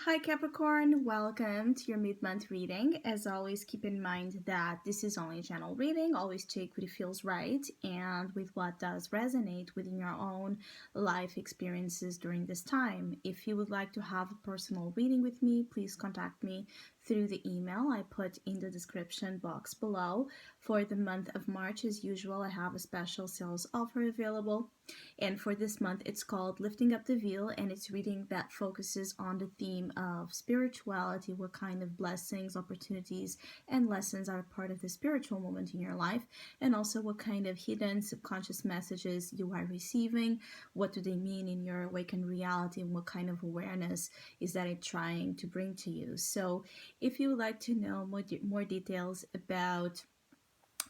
Hi Capricorn, welcome to your mid-month reading. As always, keep in mind that this is only a general reading. Always take what it feels right and with what does resonate within your own life experiences during this time. If you would like to have a personal reading with me, please contact me through the email I put in the description box below. For the month of March, as usual, I have a special sales offer available. And for this month, it's called Lifting Up the Veil, and it's reading that focuses on the theme of spirituality, what kind of blessings, opportunities, and lessons are part of the spiritual moment in your life, and also what kind of hidden subconscious messages you are receiving, what do they mean in your awakened reality, and what kind of awareness is that it trying to bring to you. So if you would like to know more details about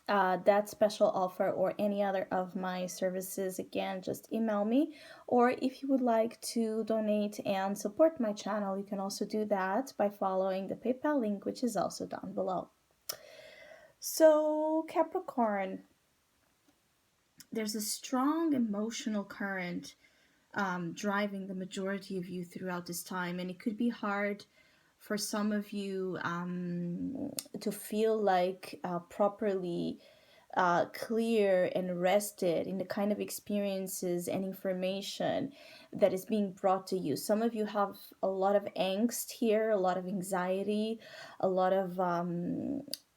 that special offer or any other of my services, again, just email me. Or if you would like to donate and support my channel, you can also do that by following the PayPal link, which is also down below. So Capricorn, there's a strong emotional current driving the majority of you throughout this time, and it could be hard for some of you to feel like properly clear and rested in the kind of experiences and information that is being brought to you. Some of you have a lot of angst here, a lot of anxiety, a lot of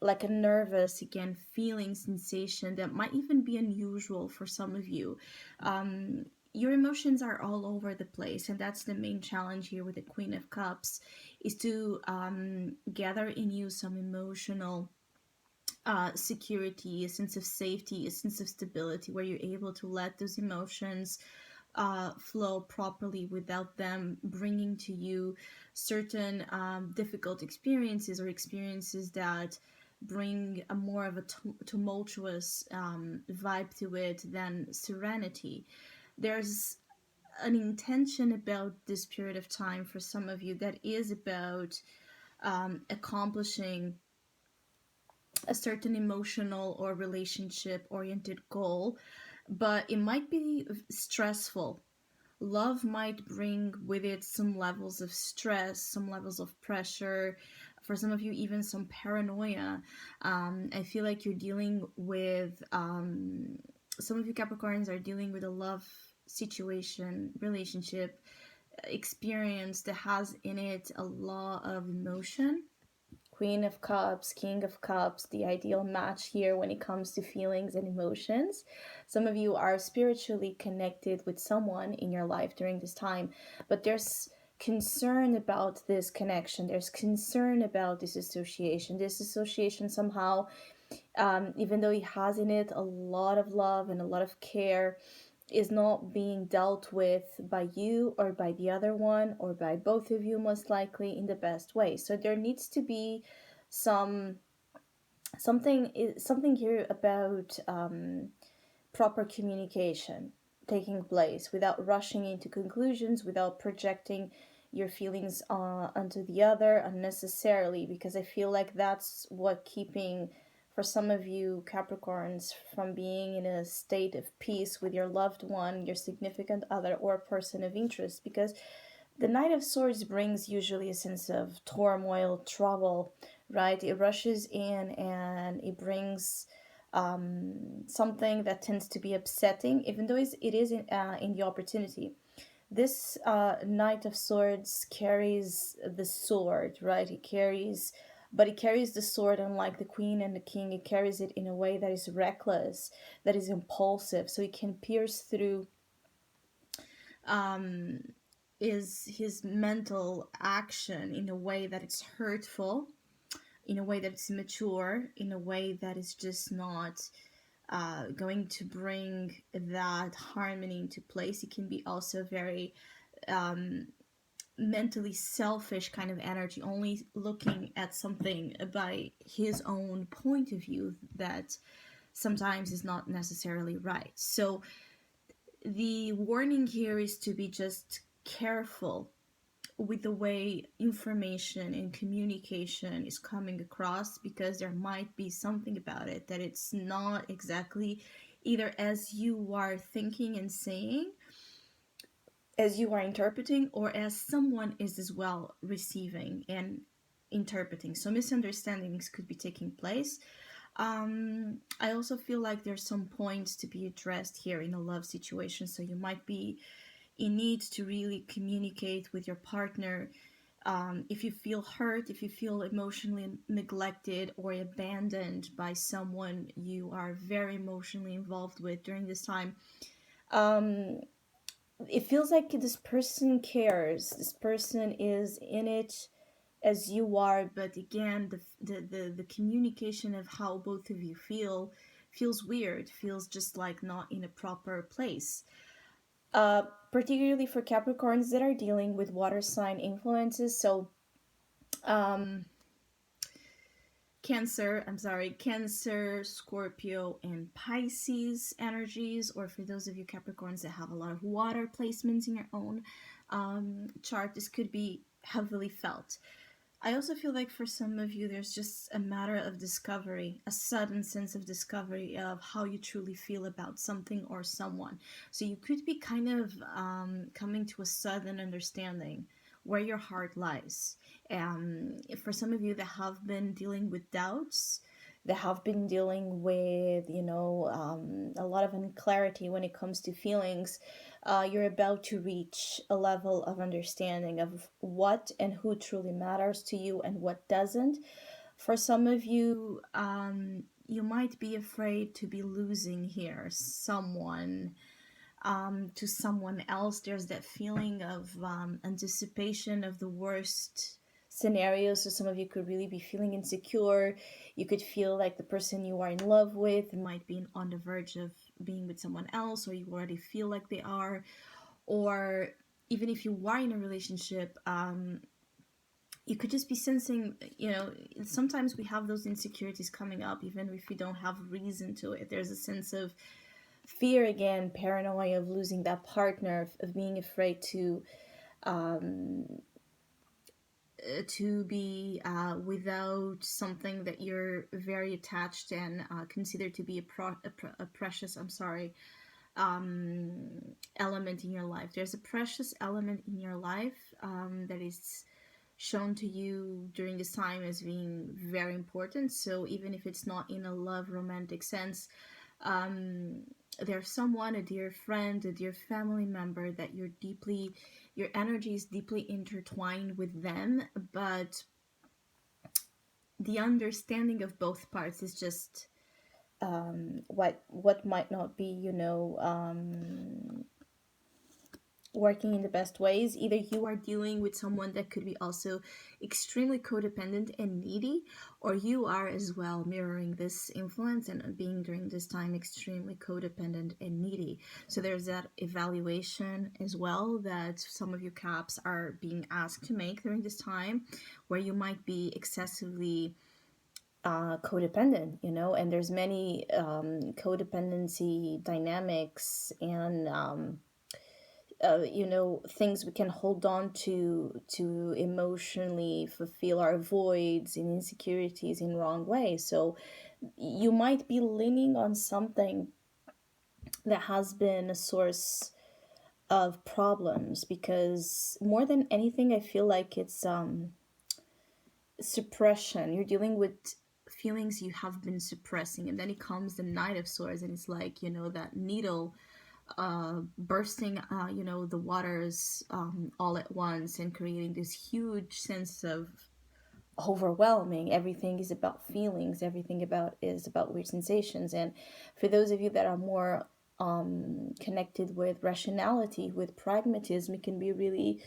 like a nervous, again, feeling sensation that might even be unusual for some of you. Your emotions are all over the place, and that's the main challenge here with the Queen of Cups, is to gather in you some emotional security, a sense of safety, a sense of stability, where you're able to let those emotions flow properly without them bringing to you certain difficult experiences or experiences that bring a more of a tumultuous vibe to it than serenity. There's an intention about this period of time for some of you that is about accomplishing a certain emotional or relationship oriented goal, but it might be stressful. Love might bring with it some levels of stress, some levels of pressure, for some of you, even some paranoia. I feel like you're dealing with, some of you Capricorns are dealing with a love situation, relationship, experience that has in it a lot of emotion. Queen of Cups, King of Cups, the ideal match here when it comes to feelings and emotions. Some of you are spiritually connected with someone in your life during this time, but there's concern about this connection. There's concern about this association. This association somehow, even though it has in it a lot of love and a lot of care, is not being dealt with by you or by the other one or by both of you, most likely in the best way. So there needs to be some something here about proper communication taking place without rushing into conclusions, without projecting your feelings onto the other unnecessarily, because I feel like that's what keeping, for some of you Capricorns, from being in a state of peace with your loved one, your significant other, or person of interest. Because the Knight of Swords brings usually a sense of turmoil, trouble, right? It rushes in and it brings something that tends to be upsetting, even though it is in the opportunity. This Knight of Swords carries the sword, right? But it carries the sword, unlike the Queen and the King. It carries it in a way that is reckless, that is impulsive, so it can pierce through um, is his mental action in a way that it's hurtful, in a way that it's immature, in a way that is just not going to bring that harmony into place. It can be also very mentally selfish kind of energy, only looking at something by his own point of view that sometimes is not necessarily right. So the warning here is to be just careful with the way information and communication is coming across, because there might be something about it that it's not exactly either as you are thinking and saying, as you are interpreting or as someone is as well receiving and interpreting. So misunderstandings could be taking place. I also feel like there's some points to be addressed here in a love situation. So you might be in need to really communicate with your partner. If you feel hurt, if you feel emotionally neglected or abandoned by someone you are very emotionally involved with during this time, um, it feels like this person cares. This person is in it as you are, but again, the communication of how both of you feel feels weird, feels just like not in a proper place. Uh, Particularly for Capricorns that are dealing with water sign influences. So, um, Cancer, Scorpio, and Pisces energies, or for those of you Capricorns that have a lot of water placements in your own chart, this could be heavily felt. I also feel like for some of you, there's just a matter of discovery, a sudden sense of discovery of how you truly feel about something or someone. So you could be kind of coming to a sudden understanding where your heart lies. For some of you that have been dealing with doubts, that have been dealing with, a lot of unclarity when it comes to feelings, you're about to reach a level of understanding of what and who truly matters to you and what doesn't. For some of you, you might be afraid to be losing here someone to someone else. There's that feeling of anticipation of the worst scenario. So some of you could really be feeling insecure. You could feel like the person you are in love with might be on the verge of being with someone else, or you already feel like they are. Or even if you are in a relationship, you could just be sensing, sometimes we have those insecurities coming up even if we don't have reason to it. There's a sense of fear, again, paranoia of losing that partner, of being afraid um, to be without something that you're very attached and consider to be a precious, um, element in your life. There's a precious element in your life that is shown to you during this time as being very important. So even if it's not in a love romantic sense, um, there's someone, a dear friend, a dear family member that your energy is deeply intertwined with them, but the understanding of both parts is just what might not be, working in the best ways. Either you are dealing with someone that could be also extremely codependent and needy, or you are as well mirroring this influence and being during this time extremely codependent and needy. So there's that evaluation as well that some of you caps are being asked to make during this time, where you might be excessively codependent, and there's many codependency dynamics and things we can hold on to emotionally fulfill our voids and insecurities in wrong ways. So you might be leaning on something that has been a source of problems, because more than anything I feel like it's suppression. You're dealing with feelings you have been suppressing, and then it comes the Knight of Swords, and it's like, that needle bursting, the waters all at once and creating this huge sense of overwhelming. Everything is about feelings. Everything about is about weird sensations. And for those of you that are more connected with rationality, with pragmatism, it can be really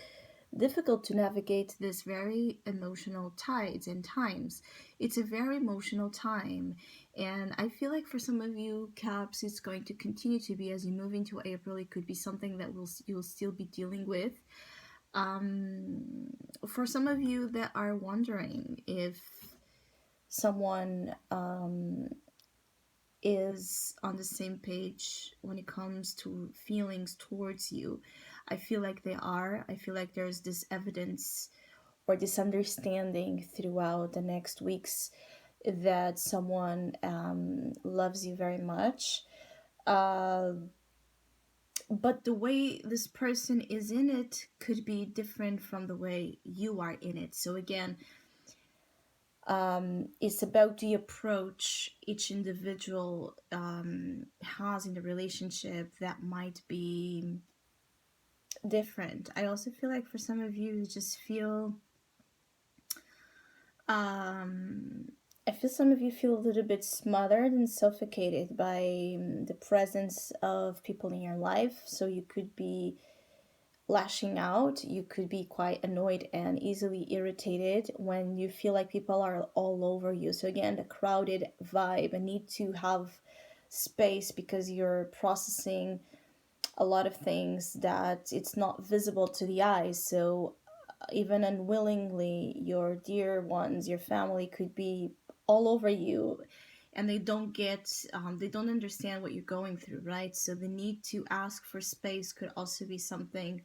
difficult to navigate this very emotional tides and times. It's a very emotional time, and I feel like for some of you caps, it's going to continue to be as you move into April. It could be something that you'll still be dealing with. For some of you that are wondering if someone is on the same page when it comes to feelings towards you, I feel like they are. I feel like there's this evidence or this understanding throughout the next weeks that someone loves you very much. Uh, but the way this person is in it could be different from the way you are in it. So again, it's about the approach each individual has in the relationship that might be different. I also feel like for some of you just feel um I feel some of you feel a little bit smothered and suffocated by the presence of people in your life. So you could be lashing out, you could be quite annoyed and easily irritated when you feel like people are all over you. So again, the crowded vibe, a need to have space because you're processing a lot of things that it's not visible to the eyes. So even unwillingly, your dear ones, your family could be all over you, and they don't understand what you're going through, right? So the need to ask for space could also be something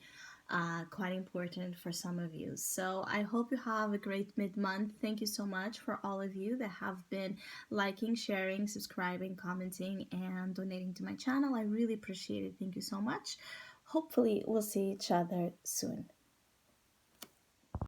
quite important for some of you. So I hope you have a great mid-month. Thank you so much for all of you that have been liking, sharing, subscribing, commenting, and donating to my channel. I really appreciate it. Thank you so much. Hopefully we'll see each other soon.